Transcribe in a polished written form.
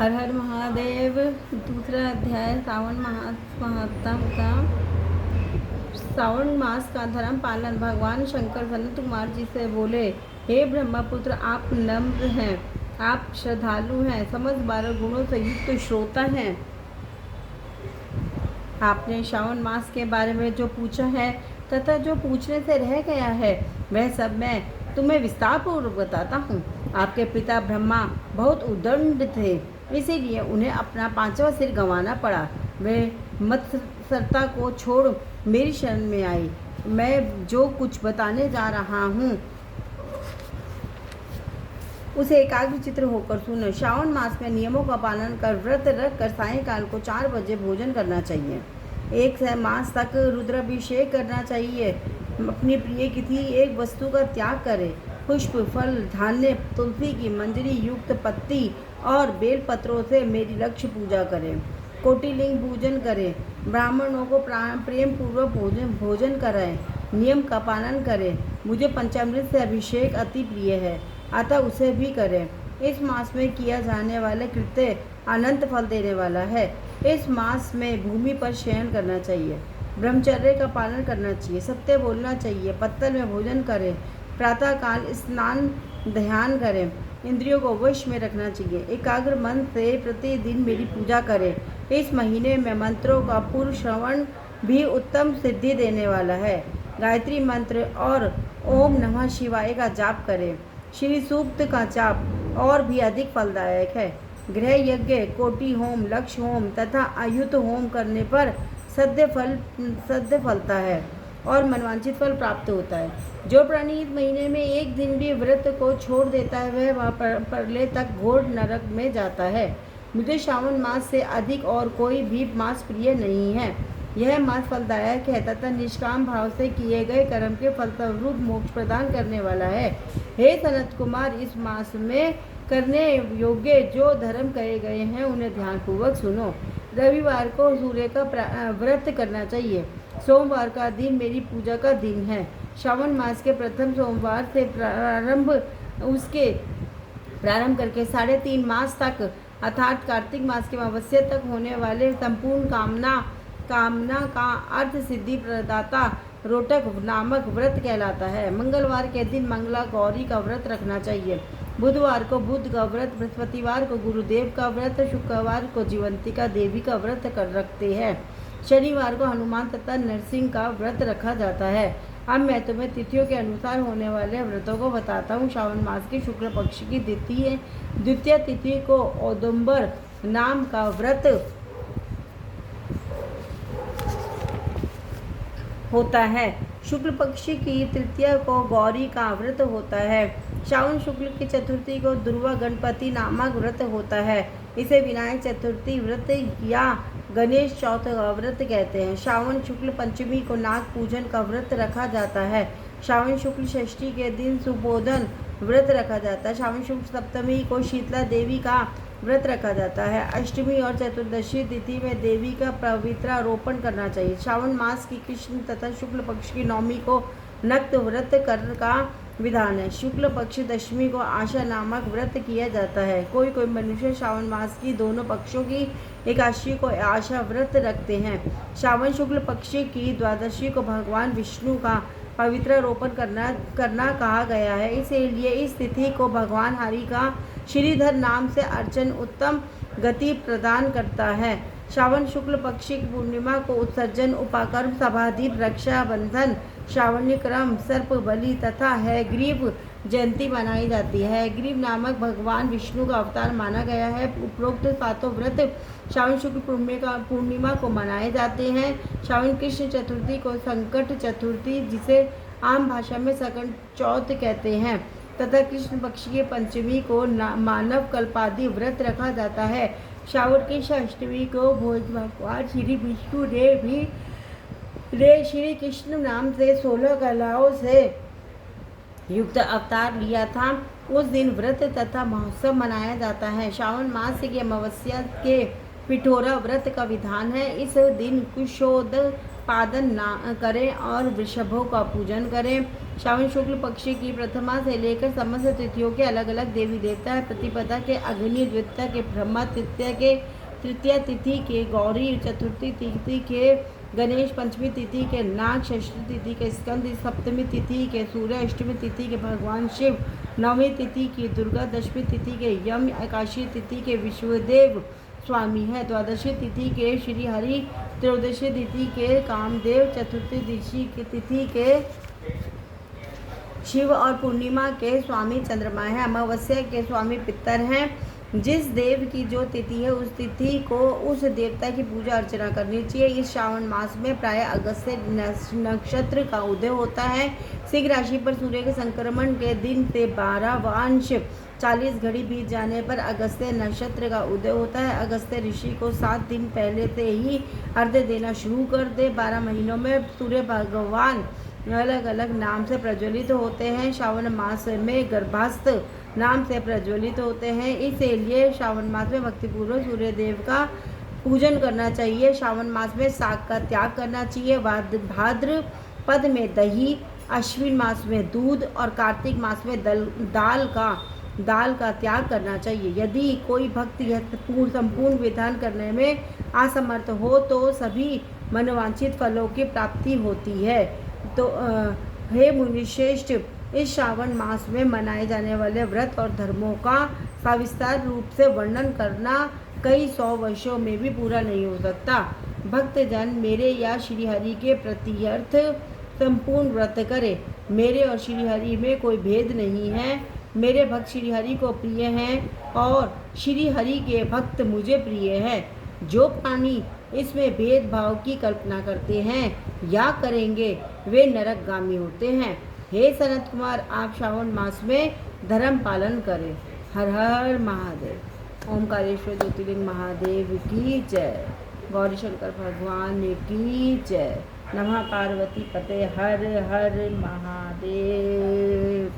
हर हर महादेव। दूसरा अध्याय महात्म का सावन मास का धर्म पालन। भगवान शंकर सनत कुमार जी से बोले, हे ब्रह्मपुत्र, आप नम्र हैं, आप श्रद्धालु हैं, समझ 12 गुणों से युक्त श्रोता हैं। आपने श्रावण मास के बारे में जो पूछा है तथा जो पूछने से रह गया है वह सब मैं तुम्हें विस्तार पूर्वक बताता हूँ। आपके पिता ब्रह्मा बहुत उद्दंड थे, इसीलिए उन्हें अपना 5वां सिर गंवाना पड़ा। वे मत्सरता को छोड़ मेरी शरण में आई। मैं जो कुछ बताने जा रहा हूँ उसे एकाग्र चित्र होकर सुनो। श्रावण मास में नियमों का पालन कर व्रत रख कर सायंकाल को 4 बजे भोजन करना चाहिए। 1 मास तक रुद्राभिषेक करना चाहिए। अपनी प्रिय किसी एक वस्तु का त्याग करें। पुष्प, फल, धान्य, तुलसी की मंजरी युक्त पत्ती और बेल पत्रों से मेरी लक्ष्य पूजा करें। कोटिलिंग पूजन करें। ब्राह्मणों को प्रेम पूर्वक भोजन कराएं। नियम का पालन करें। मुझे पंचामृत से अभिषेक अति प्रिय है, अतः उसे भी करें। इस मास में किया जाने वाला कृत्य अनंत फल देने वाला है। इस मास में भूमि पर शयन करना चाहिए। ब्रह्मचर्य का पालन करना चाहिए। सत्य बोलना चाहिए। पत्तल में भोजन करें। प्रातःकाल स्नान ध्यान करें। इंद्रियों को वश में रखना चाहिए। एकाग्र मन से प्रतिदिन मेरी पूजा करें। इस महीने में मंत्रों का पूर्व श्रवण भी उत्तम सिद्धि देने वाला है। गायत्री मंत्र और ओम नमः शिवाय का जाप करें। श्री सूक्त का जाप और भी अधिक फलदायक है। गृह यज्ञ, कोटि होम, लक्ष्य होम तथा आयुत होम करने पर सद्य फलता है और मनवांछित फल प्राप्त होता है। जो प्राणी इस महीने में एक दिन भी व्रत को छोड़ देता है वह परले तक घोर नरक में जाता है। मुझे श्रावण मास से अधिक और कोई भी मास प्रिय नहीं है। यह मास फलदायक है तथा निष्काम भाव से किए गए कर्म के फलस्वरूप मोक्ष प्रदान करने वाला है। हे सनत कुमार, इस मास में करने योग्य जो धर्म कहे गए हैं उन्हें ध्यानपूर्वक सुनो। रविवार को सूर्य का व्रत करना चाहिए। सोमवार का दिन मेरी पूजा का दिन है। श्रावण मास के प्रथम सोमवार से प्रारंभ करके 3.5 मास तक अर्थात कार्तिक मास के अमावस्या तक होने वाले संपूर्ण कामना का अर्थ सिद्धि प्रदाता रोटक नामक व्रत कहलाता है। मंगलवार के दिन मंगला गौरी का व्रत रखना चाहिए। बुधवार को बुध का व्रत, बृहस्पतिवार को गुरुदेव का व्रत, शुक्रवार को जीवंतिका देवी का व्रत कर रखते हैं। शनिवार को हनुमान तथा नरसिंह का व्रत रखा जाता है। अब मैं तुम्हें तिथियों के अनुसार होने वाले व्रतों को बताता हूँ। श्रावण मास की शुक्ल पक्ष की द्वितीय तिथि को औदुंबर नाम का व्रत होता है। शुक्ल पक्ष की तृतीया को गौरी का व्रत होता है। श्रावण शुक्ल की चतुर्थी को दुर्वा गणपति नामक व्रत होता है। इसे विनायक चतुर्थी व्रत या गणेश चौथ का व्रत कहते हैं। श्रावण शुक्ल पंचमी को नाग पूजन का व्रत रखा जाता है। श्रावण शुक्ल षष्ठी के दिन सुबोधन व्रत रखा जाता है। श्रावण शुक्ल सप्तमी को शीतला देवी का व्रत रखा जाता है। अष्टमी और चतुर्दशी तिथि में देवी का पवित्रारोपण करना चाहिए। श्रावण मास की कृष्ण तथा शुक्ल पक्ष की नवमी को नक्त व्रत कर का विधान है। शुक्ल पक्ष दशमी को आशा नामक व्रत किया जाता है। कोई मनुष्य श्रावण मास की दोनों पक्षों की एकादशी को आशा व्रत रखते हैं। श्रावण शुक्ल पक्ष की द्वादशी को भगवान विष्णु का पवित्रारोपण करना कहा गया है। इसीलिए इस तिथि को भगवान हरि का श्रीधर नाम से अर्चन उत्तम गति प्रदान करता है। श्रावण शुक्ल पक्षी की पूर्णिमा को उत्सर्जन, उपाकर्म, सभादीप, रक्षाबंधन, श्रावणी क्रम, सर्प बलि तथा हैग्रीव जयंती मनाई जाती है। हैग्रीव नामक भगवान विष्णु का अवतार माना गया है। उपरोक्त 7 व्रत श्रावण शुक्ल पूर्णिमा को मनाए जाते हैं। श्रावण कृष्ण चतुर्थी को संकट चतुर्थी, जिसे आम भाषा में सकंट चौथ कहते हैं, तथा कृष्ण पक्ष की पंचमी को मानव कल्पादि व्रत रखा जाता है। श्रावण की अष्टमी को भगवान श्री विष्णु ने श्री कृष्ण नाम से 16 कलाओं से युक्त अवतार लिया था। उस दिन व्रत तथा महोत्सव मनाया जाता है। श्रावण मास की अमावस्या के पिठोरा व्रत का विधान है। इस दिन कुशोदपादन करें और वृषभों का पूजन करें। श्रावण शुक्ल पक्ष की प्रथमा से लेकर समस्त तिथियों के अलग अलग देवी देवता है। प्रतिपदा के अग्नि, द्वितीया के ब्रह्मा, तृतीया तिथि के गौरी, चतुर्थी तिथि के गणेश, पंचमी तिथि के नाग, षष्ठी तिथि के स्कंद, सप्तमी तिथि के सूर्य, अष्टमी तिथि के भगवान शिव, नवमी तिथि की दुर्गा, दशमी तिथि के यम, एकादशी तिथि के विश्वदेव स्वामी है, द्वादशी तिथि के श्री हरि, त्रयोदशी तिथि के कामदेव, चतुर्थी तिथि के शिव और पूर्णिमा के स्वामी चंद्रमा है। अमावस्या के स्वामी पितर हैं। जिस देव की जो तिथि है उस तिथि को उस देवता की पूजा अर्चना करनी चाहिए। इस श्रावण मास में प्राय अगस्त्य नक्षत्र का उदय होता है। सिंह राशि पर सूर्य के संक्रमण के दिन से 12:40 बीत जाने पर अगस्त्य नक्षत्र का उदय होता है। अगस्त्य ऋषि को 7 दिन पहले से ही अर्घ्य देना शुरू कर दे। 12 महीनों में सूर्य भगवान अलग अलग नाम से प्रज्वलित होते हैं। श्रावण मास में गर्भास्थ नाम से प्रज्वलित होते हैं। इसलिए श्रावण मास में भक्तिपूर्वक सूर्य देव का पूजन करना चाहिए। श्रावण मास में साग का त्याग करना चाहिए। भाद्रपद में दही, अश्विन मास में दूध और कार्तिक मास में दाल का त्याग करना चाहिए। यदि कोई भक्त यह संपूर्ण विधान करने में असमर्थ हो तो सभी मनोवांछित फलों की प्राप्ति होती है। तो हे मुनिश्रेष्ठ, इस श्रावण मास में मनाए जाने वाले व्रत और धर्मों का सविस्तार रूप से वर्णन करना कई 100 वर्षों में भी पूरा नहीं हो सकता। भक्तजन मेरे या श्रीहरि के प्रत्यर्थ संपूर्ण व्रत करे। मेरे और श्रीहरि में कोई भेद नहीं है। मेरे भक्त श्रीहरि को प्रिय हैं और श्रीहरि के भक्त मुझे प्रिय हैं। जो प्राणी इसमें भेदभाव की कल्पना करते हैं या करेंगे वे नरकगामी होते हैं। हे सनत कुमार, आप श्रावण मास में धर्म पालन करें। हर हर महादेव। ओमकारेश्वर ज्योतिर्लिंग महादेव की जय। गौरी शंकर भगवान की जय। नमः पार्वती पते हर हर महादेव।